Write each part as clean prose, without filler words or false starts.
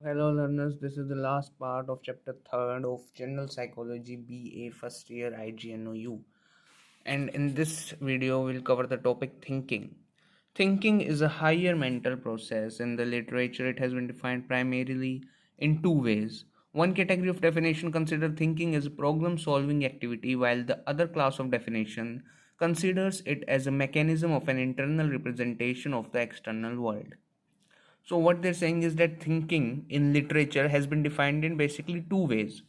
Hello learners, this is the last part of chapter 3rd of General Psychology BA first year IGNOU, and in this video we'll cover the topic thinking. Thinking is a higher mental process. In the literature it has been defined primarily in two ways. One category of definition considers thinking as a problem solving activity, while the other class of definition considers it as a mechanism of an internal representation of the external world. So, what they're saying is that thinking in literature has been defined in basically two ways.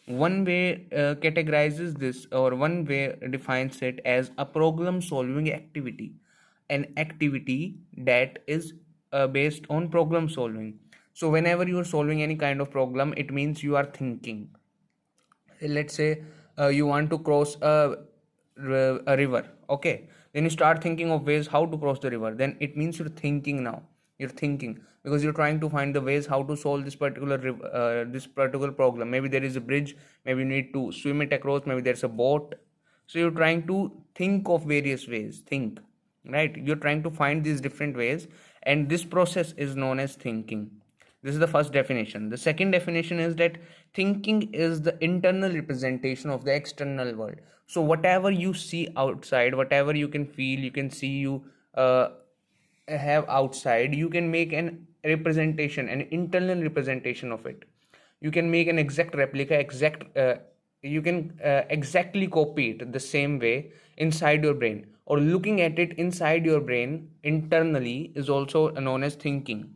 One way categorizes this, or one way defines it as a problem solving activity, an activity that is based on problem solving. So, whenever you are solving any kind of problem, it means you are thinking. Let's say you want to cross a river, okay, then you start thinking of ways how to cross the river, then it means you're thinking now. You're thinking because you're trying to find the ways how to solve this particular this particular problem. Maybe there is a bridge, maybe you need to swim it across, maybe there's a boat. So you're trying to think of various ways, think, right? You're trying to find these different ways, and this process is known as thinking. This is the first definition. The second definition is that thinking is the internal representation of the external world. So whatever you see outside, whatever you can feel, you can see, you have outside, you can make an representation, an internal representation of it. You can make an exact replica, you can exactly copy it the same way inside your brain, or looking at it inside your brain internally is also known as thinking.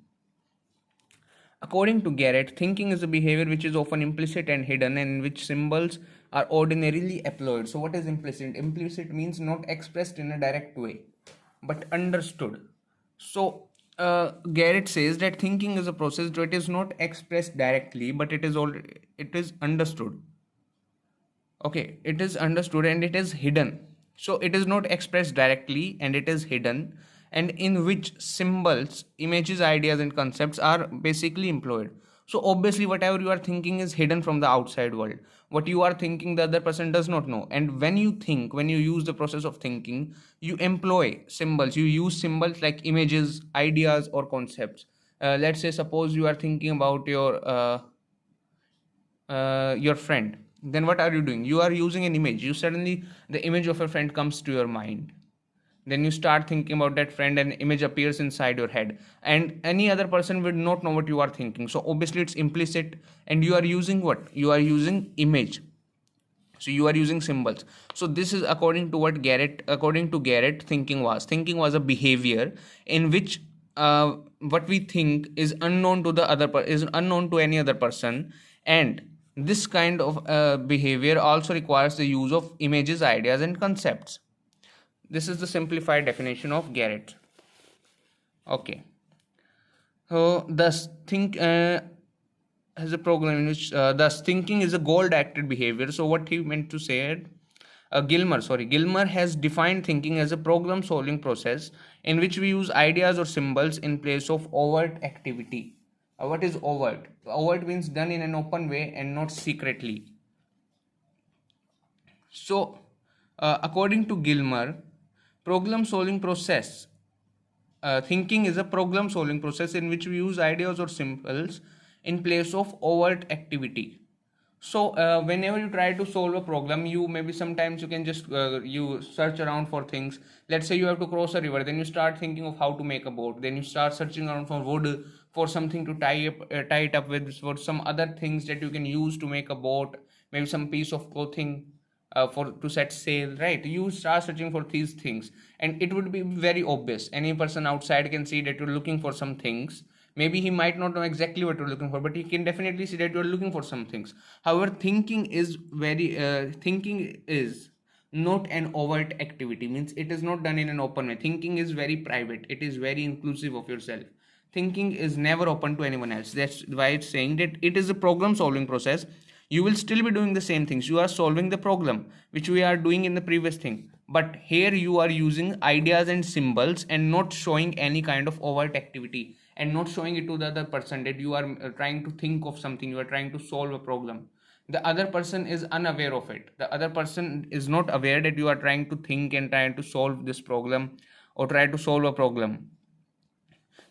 According to Garrett, thinking is a behavior which is often implicit and hidden, and in which symbols are ordinarily employed. So, what is implicit? Implicit means not expressed in a direct way, but understood. So, Garrett says that thinking is a process that is not expressed directly, but it is understood. Okay, it is understood and it is hidden. So it is not expressed directly and it is hidden, and in which symbols, images, ideas, and concepts are basically employed. So obviously, whatever you are thinking is hidden from the outside world. What you are thinking, the other person does not know. And when you think, when you use the process of thinking, you employ symbols. You use symbols like images, ideas, or concepts. Let's say, suppose you are thinking about your friend, then what are you doing? You are using an image. You suddenly, the image of a friend comes to your mind, then you start thinking about that friend and image appears inside your head, and any other person will not know what you are thinking. So obviously it's implicit, and you are using what? You are using image. So you are using symbols. So this is according to Garrett, thinking was a behavior in which what we think is unknown to is unknown to any other person, and this kind of behavior also requires the use of images, ideas, and concepts. This is the simplified definition of Garrett. Okay. So thus think has a program in which thus thinking is a goal-directed behavior. So what he meant to say, Gilmer has defined thinking as a problem-solving process in which we use ideas or symbols in place of overt activity. What is overt? Overt means done in an open way and not secretly. So, according to Gilmer, problem solving process thinking is a problem solving process in which we use ideas or symbols in place of overt activity. So whenever you try to solve a problem, you maybe sometimes you can just you search around for things. Let's say you have to cross a river, then you start thinking of how to make a boat, then you start searching around for wood, for something to tie it up with, for some other things that you can use to make a boat, maybe some piece of clothing for to set sail, right? You start searching for these things, and it would be very obvious. Any person outside can see that you're looking for some things. Maybe he might not know exactly what you're looking for, but he can definitely see that you're looking for some things. However, thinking is not an overt activity, means it is not done in an open way. Thinking is very private, it is very inclusive of yourself. Thinking is never open to anyone else. That's why it's saying that it is a problem solving process. You will still be doing the same things. You are solving the problem which we are doing in the previous thing, but here you are using ideas and symbols and not showing any kind of overt activity, and not showing it to the other person that you are trying to think of something, you are trying to solve a problem. The other person is unaware of it. The other person is not aware that you are trying to think and trying to solve this problem, or try to solve a problem,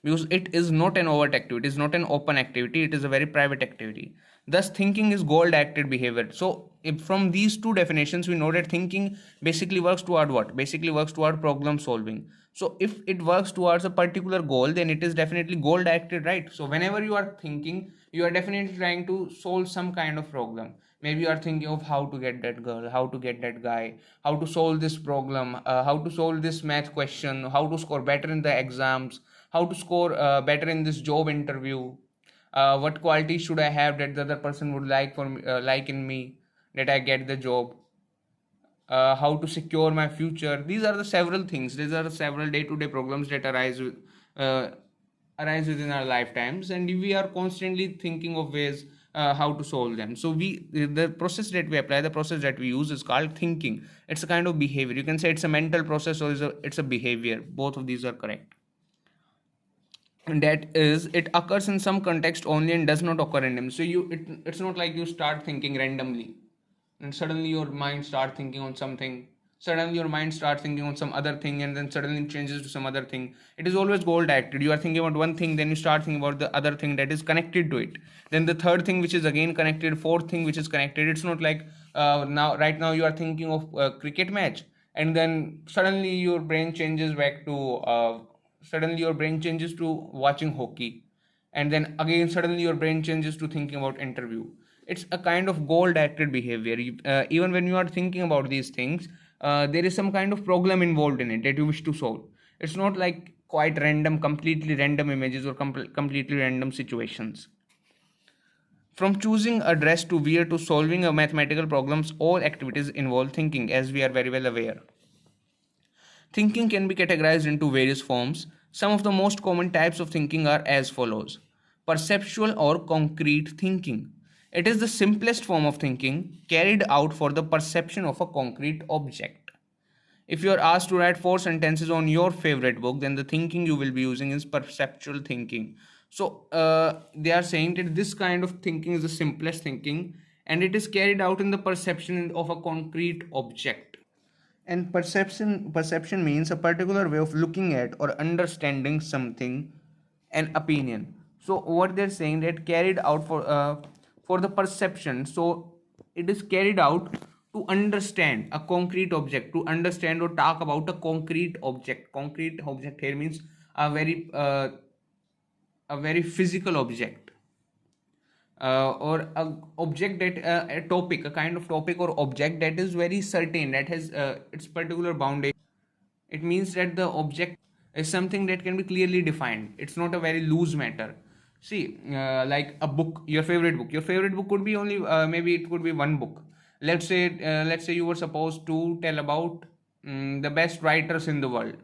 because it is not an overt activity, it is not an open activity, it is a very private activity. Thus thinking is goal acted behavior. So if from these two definitions we know that thinking basically works toward what? Basically works toward problem solving. So if it works towards a particular goal, then it is definitely goal acted, right? So whenever you are thinking, you are definitely trying to solve some kind of problem. Maybe you are thinking of how to get that girl, how to get that guy, how to solve this problem, how to solve this math question, how to score better in the exams, how to score better in this job interview, what quality should I have that the other person would like for me, like in me, that I get the job, how to secure my future. These are the several things, these are the several day-to-day problems that uh, arise within our lifetimes, and we are constantly thinking of ways how to solve them. So the process that we apply, the process that we use is called thinking. It's a kind of behavior. You can say it's a mental process or it's a behavior. Both of these are correct. And that is, it occurs in some context only and does not occur randomly. So it's not like you start thinking randomly and suddenly your mind start thinking on something, suddenly your mind start thinking on some other thing, and then suddenly it changes to some other thing. It is always goal acted. You are thinking about one thing, then you start thinking about the other thing that is connected to it, then the third thing which is again connected, fourth thing which is connected. It's not like now right now you are thinking of a cricket match, and then suddenly your brain changes back to suddenly your brain changes to watching hockey, and then again suddenly your brain changes to thinking about interview. It's a kind of goal acted behavior. Even when you are thinking about these things, there is some kind of problem involved in it that you wish to solve. It's not like quite random, completely random images or completely random situations. From choosing a dress to wear to solving a mathematical problems, all activities involve thinking, as we are very well aware. Thinking can be categorized into various forms. Some of the most common types of thinking are as follows: perceptual or concrete thinking. It is the simplest form of thinking carried out for the perception of a concrete object. If you are asked to write four sentences on your favorite book, then the thinking you will be using is perceptual thinking. So, they are saying that this kind of thinking is the simplest thinking, and it is carried out in the perception of a concrete object. And perception means a particular way of looking at or understanding something, an opinion. So what they're saying, that carried out for the perception. So it is carried out to understand a concrete object, to understand or talk about a concrete object. Concrete object here means a very physical object, or a object that a topic, a kind of topic or object that is very certain, that has its particular boundary. It means that the object is something that can be clearly defined. It's not a very loose matter. See, like a book, your favorite book. Your favorite book could be only maybe it could be one book. Let's say you were supposed to tell about the best writers in the world,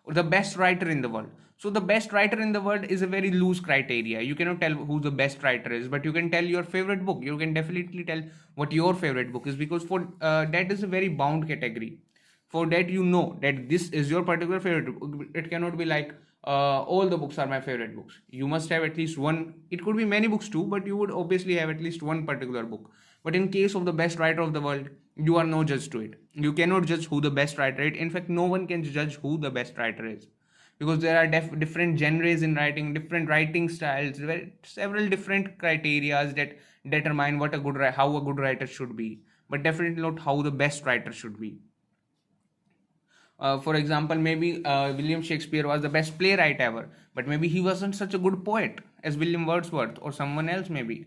or the best writer in the world. So the best writer in the world is a very loose criteria. You cannot tell who the best writer is, but you can tell your favorite book. You can definitely tell what your favorite book is, because for that is a very bound category. For that, you know that this is your particular favorite book. It cannot be like all the books are my favorite books. You must have at least one. It could be many books too, but you would obviously have at least one particular book. But in case of the best writer of the world, you are no judge to it. You cannot judge who the best writer is. In fact, no one can judge who the best writer is, because there are different genres in writing, different writing styles, several different criterias that determine how a good writer should be, but definitely not how the best writer should be. For example, maybe William Shakespeare was the best playwright ever, but maybe he wasn't such a good poet as William Wordsworth or someone else. Maybe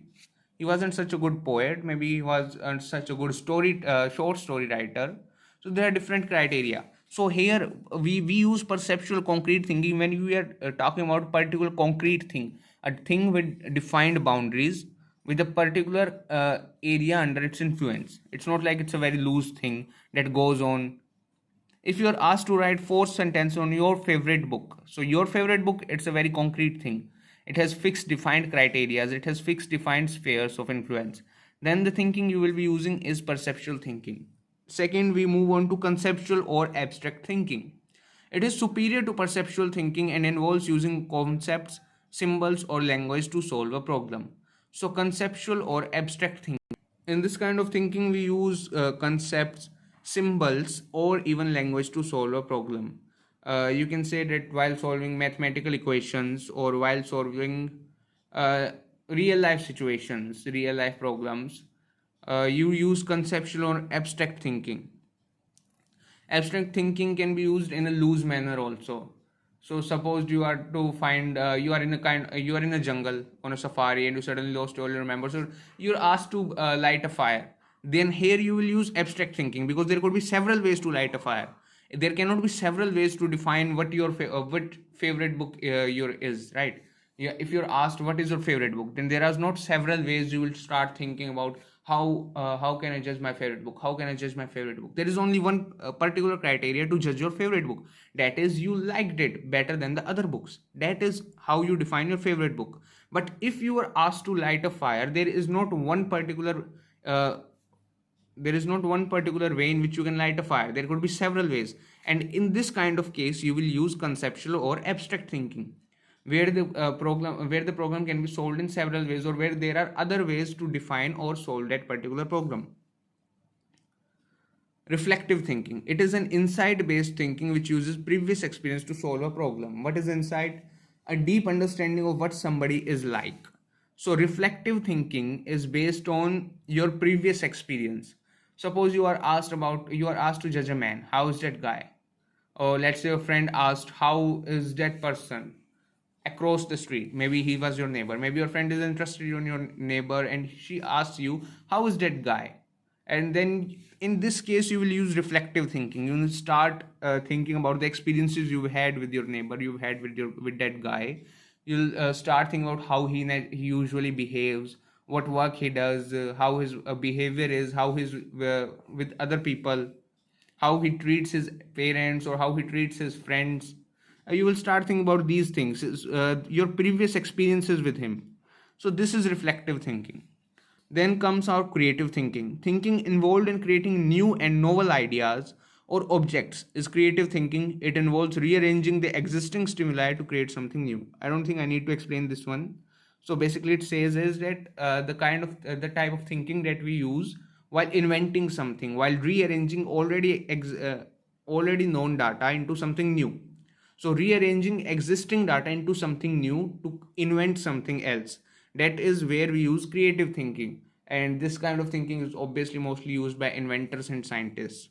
he wasn't such a good poet. Maybe he was such a good short story writer. So there are different criteria. So here we use perceptual concrete thinking when we are talking about particular concrete thing, a thing with defined boundaries, with a particular area under its influence. It's not like it's a very loose thing that goes on. If you are asked to write four sentences on your favorite book, so your favorite book, it's a very concrete thing. It has fixed defined criteria, it has fixed defined spheres of influence. Then the thinking you will be using is perceptual thinking. Second, we move on to conceptual or abstract thinking. It is superior to perceptual thinking and involves using concepts, symbols, or language to solve a problem. So conceptual or abstract thinking, in this kind of thinking we use concepts, symbols, or even language to solve a problem. You can say that while solving mathematical equations or while solving uh, real life situations, real life problems, you use conceptual or abstract thinking. Abstract thinking can be used in a loose manner also. So suppose you are to find you are in a jungle on a safari and you suddenly lost all your members, or you're asked to light a fire. Then here you will use abstract thinking, because there could be several ways to light a fire. There cannot be several ways to define what favorite book your is, right? Yeah, if you're asked what is your favorite book, then there are not several ways. You will start thinking about how can I judge my favorite book, how can I judge my favorite book. There is only one particular criteria to judge your favorite book, that is you liked it better than the other books. That is how you define your favorite book. But if you are asked to light a fire, uh, there is not one particular way in which you can light a fire. There could be several ways, and in this kind of case you will use conceptual or abstract thinking, where the problem can be solved in several ways, or where there are other ways to define or solve that particular problem. Reflective thinking, it is an insight based thinking which uses previous experience to solve a problem. What is insight? A deep understanding of what somebody is like. So reflective thinking is based on your previous experience. Suppose you are asked to judge a man, how is that guy? Or let's say a friend asked, how is that person across the street? Maybe he was your neighbor, maybe your friend is interested in your neighbor, and she asks you, how is that guy? And then in this case you will use reflective thinking. You will start thinking about the experiences you've had with your neighbor, you've had with that guy. You'll start thinking about how he usually behaves, what work he does, how his behavior is, how his with other people, how he treats his parents or how he treats his friends. You will start thinking about these things, your previous experiences with him. So this is reflective thinking. Then comes our creative thinking. Thinking involved in creating new and novel ideas or objects is creative thinking. It involves rearranging the existing stimuli to create something new. I don't think I need to explain this one. So basically, it says is that the type of thinking that we use while inventing something, while rearranging already known data into something new. So rearranging existing data into something new to invent something else. That is where we use creative thinking. And this kind of thinking is obviously mostly used by inventors and scientists.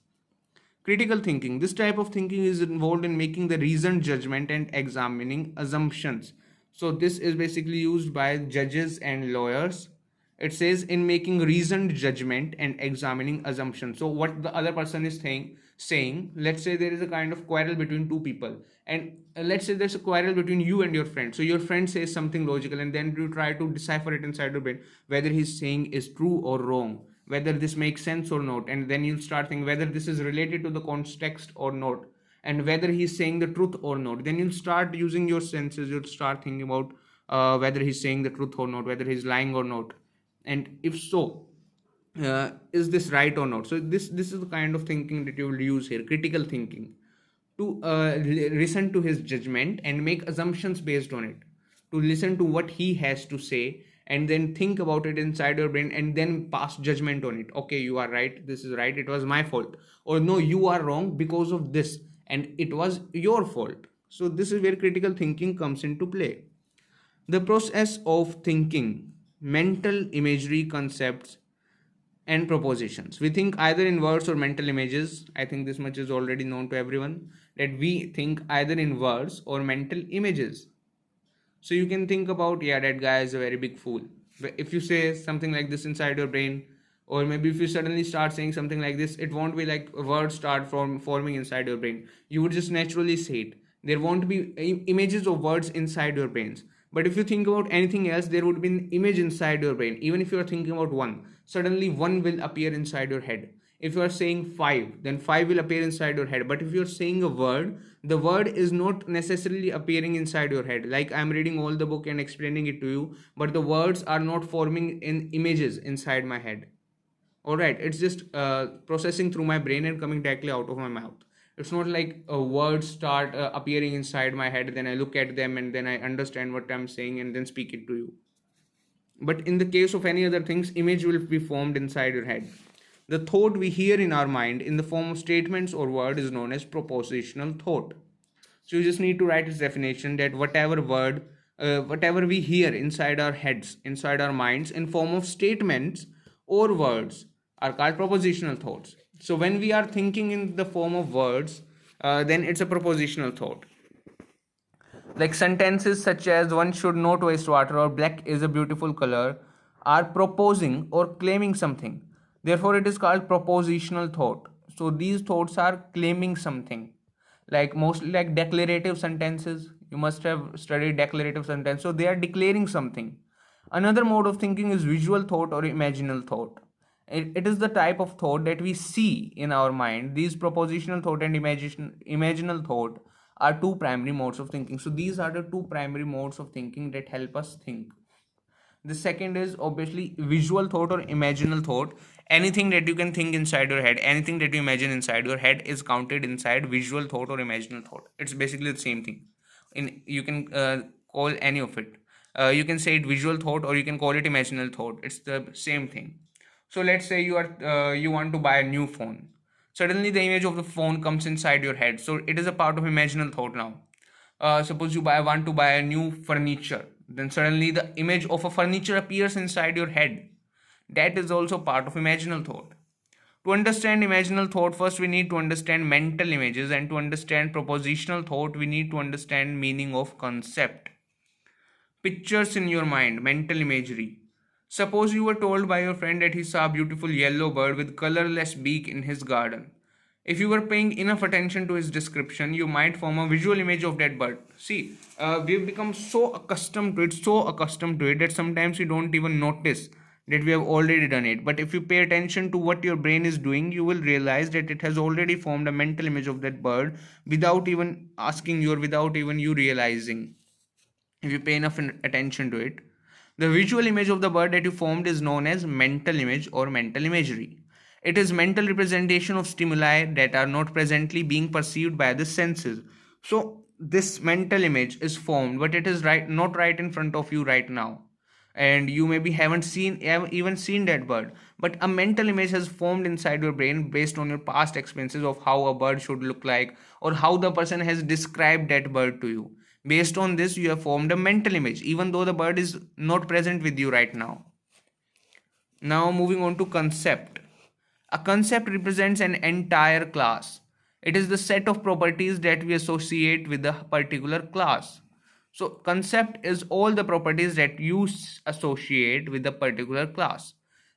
Critical thinking. This type of thinking is involved in making the reasoned judgment and examining assumptions. So this is basically used by judges and lawyers. It says in making reasoned judgment and examining assumptions. So what the other person is saying, let's say there is a kind of quarrel between two people, and let's say there's a quarrel between you and your friend. So your friend says something logical, and then you try to decipher it inside your brain whether he's saying is true or wrong, whether this makes sense or not, and then you'll start thinking whether this is related to the context or not, and whether he's saying the truth or not. Then you'll start using your senses. You'll start thinking about whether he's saying the truth or not, whether he's lying or not, and if so, is this right or not. So this is the kind of thinking that you will use here, critical thinking, to listen to his judgment and make assumptions based on it, to listen to what he has to say and then think about it inside your brain and then pass judgment on it. Okay, you are right, this is right, it was my fault, or no, you are wrong because of this and it was your fault. So this is where critical thinking comes into play. The process of thinking, mental imagery, concepts, and propositions. We think either in words or mental images. I think this much is already known to everyone, that we think either in words or mental images. So you can think about, yeah, that guy is a very big fool. If you say something like this inside your brain, or maybe if you suddenly start saying something like this, it won't be like words start forming inside your brain. You would just naturally say it. There won't be images of words inside your brains. But if you think about anything else, there would be an image inside your brain. Even if you are thinking about one, suddenly one will appear inside your head. If you are saying five, then five will appear inside your head. But if you are saying a word, the word is not necessarily appearing inside your head. Like I'm reading all the book and explaining it to you, but the words are not forming in images inside my head. All right, it's just processing through my brain and coming directly out of my mouth. It's not like words start appearing inside my head, then I look at them and then I understand what I'm saying and then speak it to you. But in the case of any other things, image will be formed inside your head. The thought we hear in our mind in the form of statements or word is known as propositional thought. So you just need to write its definition, that whatever word, whatever we hear inside our heads, inside our minds, in form of statements or words, are called propositional thoughts. So when we are thinking in the form of words, then it's a propositional thought. Like sentences such as "one should not waste water" or "black is a beautiful color" are proposing or claiming something. Therefore, it is called propositional thought. So these thoughts are claiming something. Like mostly like declarative sentences. You must have studied declarative sentence. So they are declaring something. Another mode of thinking is visual thought or imaginal thought. It is the type of thought that we see in our mind. These propositional thought and imaginal thought are two primary modes of thinking. So these are the two primary modes of thinking that help us think. The second is obviously visual thought or imaginal thought. Anything that you can think inside your head, anything that you imagine inside your head is counted inside visual thought or imaginal thought. It's basically the same thing. In you can call any of it. You can say it visual thought or you can call it imaginal thought. It's the same thing. So let's say you want to buy a new phone. Suddenly the image of the phone comes inside your head. So it is a part of imaginal thought now. Suppose you want to buy a new furniture, then suddenly the image of a furniture appears inside your head. That is also part of imaginal thought. To understand imaginal thought, first we need to understand mental images, and to understand propositional thought, we need to understand meaning of concept. Pictures in your mind, mental imagery. Suppose you were told by your friend that he saw a beautiful yellow bird with colorless beak in his garden. If you were paying enough attention to his description, you might form a visual image of that bird. See, we've become so accustomed to it that sometimes we don't even notice that we have already done it. But if you pay attention to what your brain is doing, you will realize that it has already formed a mental image of that bird without even asking you or without even you realizing. If you pay enough attention to it, the visual image of the bird that you formed is known as mental image or mental imagery. It is mental representation of stimuli that are not presently being perceived by the senses. So this mental image is formed, but it is not right in front of you right now, and you maybe haven't even seen that bird, but a mental image has formed inside your brain based on your past experiences of how a bird should look like, or how the person has described that bird to you. Based on this, you have formed a mental image even though the bird is not present with you right now. Now moving on to concept. A concept represents an entire class. It is the set of properties that we associate with a particular class. So concept is all the properties that you associate with a particular class.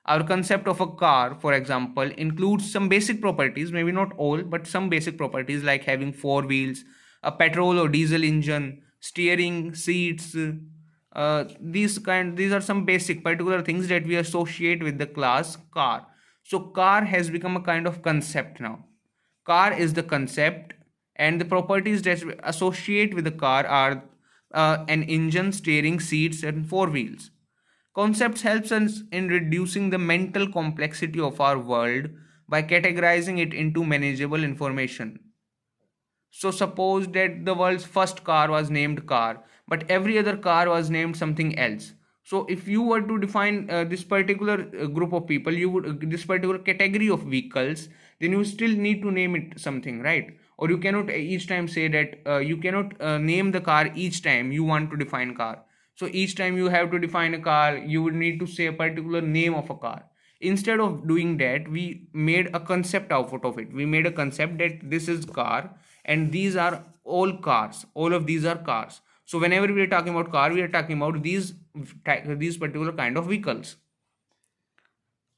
Our concept of a car, for example, includes some basic properties, maybe not all, but some basic properties like having four wheels, a petrol or diesel engine, steering, seats. These are some basic particular things that we associate with the class car. So car has become a kind of concept now. Car is the concept, and the properties that associate with the car are an engine, steering, seats, and four wheels. Concepts helps us in reducing the mental complexity of our world by categorizing it into manageable information. So suppose that the world's first car was named car, but every other car was named something else. So if you were to define this particular group of people, you would this particular category of vehicles, then you still need to name it something, right? Or you cannot each time say that you cannot name the car each time you want to define car. So each time you have to define a car, you would need to say a particular name of a car. Instead of doing that, we made a concept out of it. We made a concept that this is car and these are all cars. All of these are cars. So whenever we are talking about car, we are talking about these particular kind of vehicles.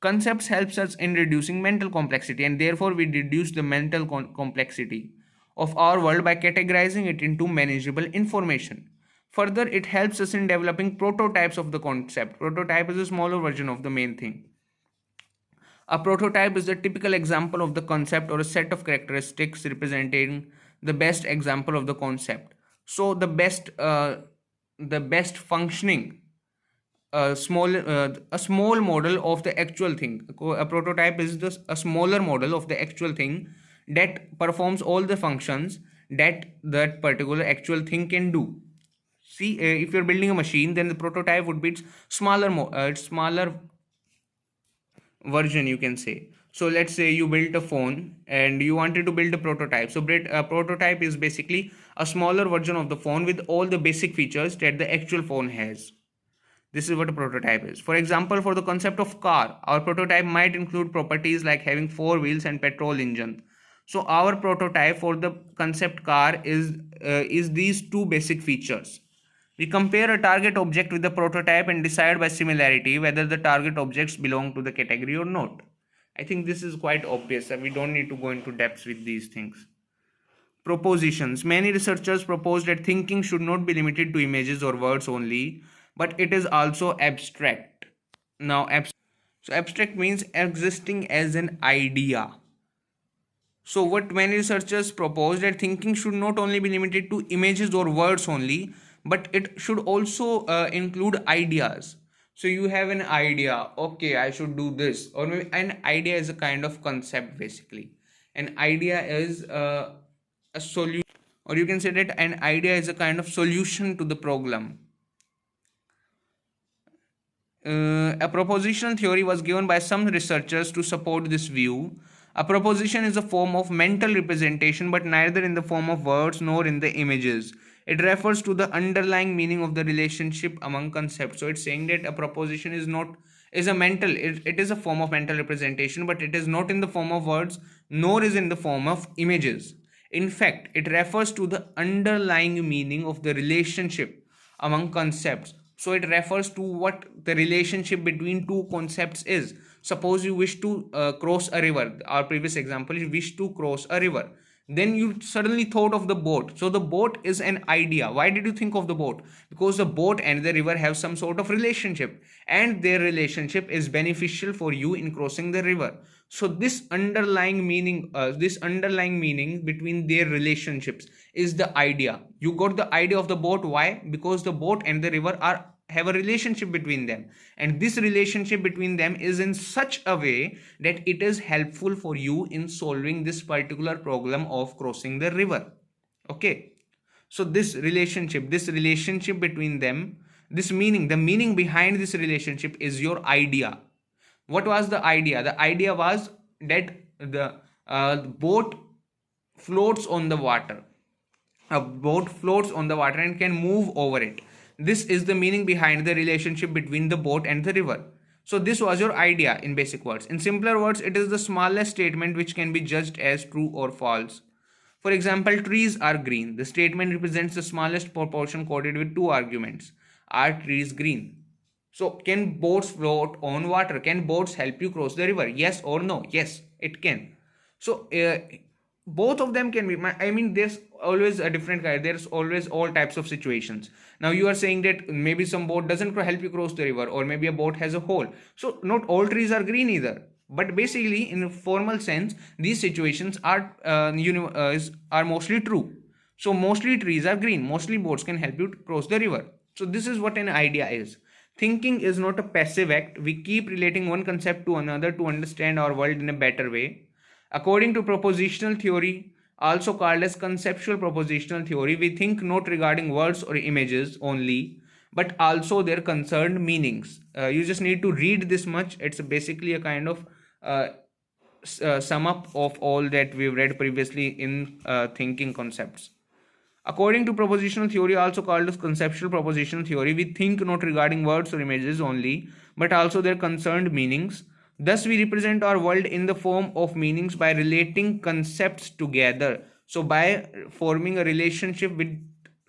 Concepts helps us in reducing mental complexity, and therefore we reduce the mental complexity of our world by categorizing it into manageable information. Further, it helps us in developing prototypes of the concept. Prototype is a smaller version of the main thing. A prototype is a typical example of the concept or a set of characteristics representing the best example of the concept. So the best functioning a small model of the actual thing. A prototype is a smaller model of the actual thing that performs all the functions that particular actual thing can do. See, if you're building a machine, then the prototype would be its smaller version, you can say. So let's say you built a phone and you wanted to build a prototype. So a prototype is basically a smaller version of the phone with all the basic features that the actual phone has. This is what a prototype is. For example, for the concept of car, our prototype might include properties like having four wheels and petrol engine. So our prototype for the concept car is these two basic features. We compare a target object with the prototype and decide by similarity whether the target objects belong to the category or not. I think this is quite obvious that we don't need to go into depths with these things. Propositions. Many researchers propose that thinking should not be limited to images or words only, but it is also abstract. Now, so abstract means existing as an idea. So, what many researchers propose that thinking should not only be limited to images or words only, but it should also include ideas. So, you have an idea, okay, I should do this, or maybe an idea is a kind of concept basically. An idea is a solution, or you can say that an idea is a kind of solution to the problem. A propositional theory was given by some researchers to support this view. A proposition is a form of mental representation, but neither in the form of words nor in the images. It refers to the underlying meaning of the relationship among concepts. So it's saying that a proposition is not is a mental it is a form of mental representation, but it is not in the form of words nor is in the form of images. In fact, it refers to the underlying meaning of the relationship among concepts. So it refers to what the relationship between two concepts is. Suppose you wish to cross a river. Our previous example, you wish to cross a river. Then you suddenly thought of the boat. So the boat is an idea. Why did you think of the boat? Because the boat and the river have some sort of relationship, and their relationship is beneficial for you in crossing the river. So this underlying meaning between their relationships is the idea. You got the idea of the boat. Why? Because the boat and the river have a relationship between them, and this relationship between them is in such a way that it is helpful for you in solving this particular problem of crossing the river. Okay, so this relationship between them, the meaning behind this relationship is your idea. What was the idea? The idea was that the boat floats on the water. A boat floats on the water and can move over it. This is the meaning behind the relationship between the boat and the river. So this was your idea in basic words. In simpler words, it is the smallest statement which can be judged as true or false. For example, trees are green. The statement represents the smallest proportion quoted with two arguments. Are trees green? So, can boats float on water? Can boats help you cross the river? Yes or no? Yes, it can. So, both of them can be. I mean, there's always a different guy. There's always all types of situations. Now, you are saying that maybe some boat doesn't help you cross the river, or maybe a boat has a hole. So, not all trees are green either. But basically, in a formal sense, these situations are mostly true. So, mostly trees are green. Mostly boats can help you to cross the river. So, this is what an idea is. Thinking is not a passive act. We keep relating one concept to another to understand our world in a better way. According to propositional theory, also called as conceptual propositional theory, we think not regarding words or images only, but also their concerned meanings. You just need to read this much. It's basically a kind of sum up of all that we've read previously in thinking concepts. According to propositional theory, also called as conceptual propositional theory, we think not regarding words or images only, but also their concerned meanings. Thus, we represent our world in the form of meanings by relating concepts together. So, by forming a relationship with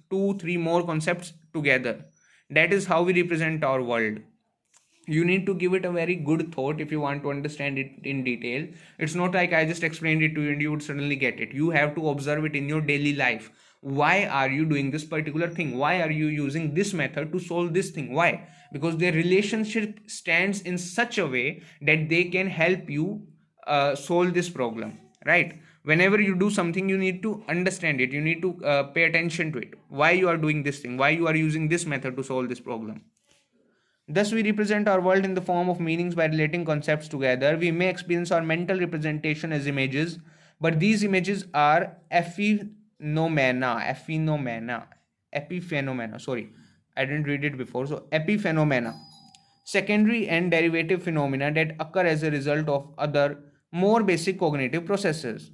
two, three more concepts together, that is how we represent our world. You need to give it a very good thought if you want to understand it in detail. It's not like I just explained it to you and you would suddenly get it. You have to observe it in your daily life. Why are you doing this particular thing? Why are you using this method to solve this thing? Why? Because their relationship stands in such a way that they can help you solve this problem, right? Whenever you do something, you need to understand it. You need to pay attention to it. Why you are doing this thing? Why you are using this method to solve this problem? Thus, we represent our world in the form of meanings by relating concepts together. We may experience our mental representation as images, but these images are epiphenomena. Sorry, I didn't read it before. So, epiphenomena, secondary and derivative phenomena that occur as a result of other more basic cognitive processes.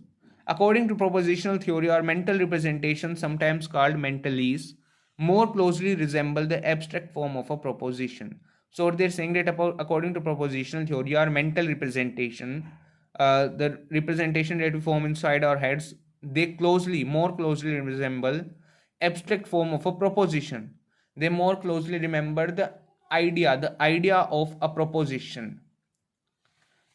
According to propositional theory, our mental representation, sometimes called mentalese, more closely resemble the abstract form of a proposition. So they're saying that according to propositional theory, our mental representation, the representation that we form inside our heads, they more closely resemble abstract form of a proposition. They more closely remember the idea of a proposition,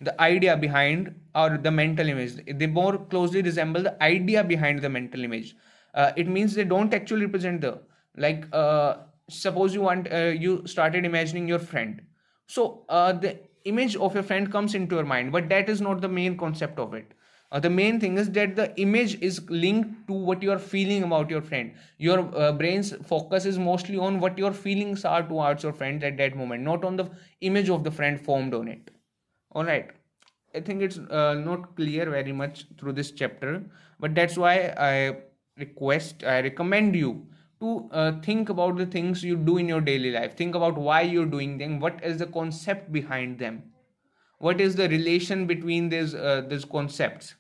the idea behind, or the mental image. They more closely resemble the idea behind the mental image. It means they don't actually represent the, like, suppose you started imagining your friend. So the image of your friend comes into your mind, but that is not the main concept of it. The main thing is that the image is linked to what you are feeling about your friend. Your brain's focus is mostly on what your feelings are towards your friend at that moment, not on the image of the friend formed on it. All right. I think it's not clear very much through this chapter, but that's why I recommend you to think about the things you do in your daily life. Think about why you're doing them. What is the concept behind them? What is the relation between these concepts?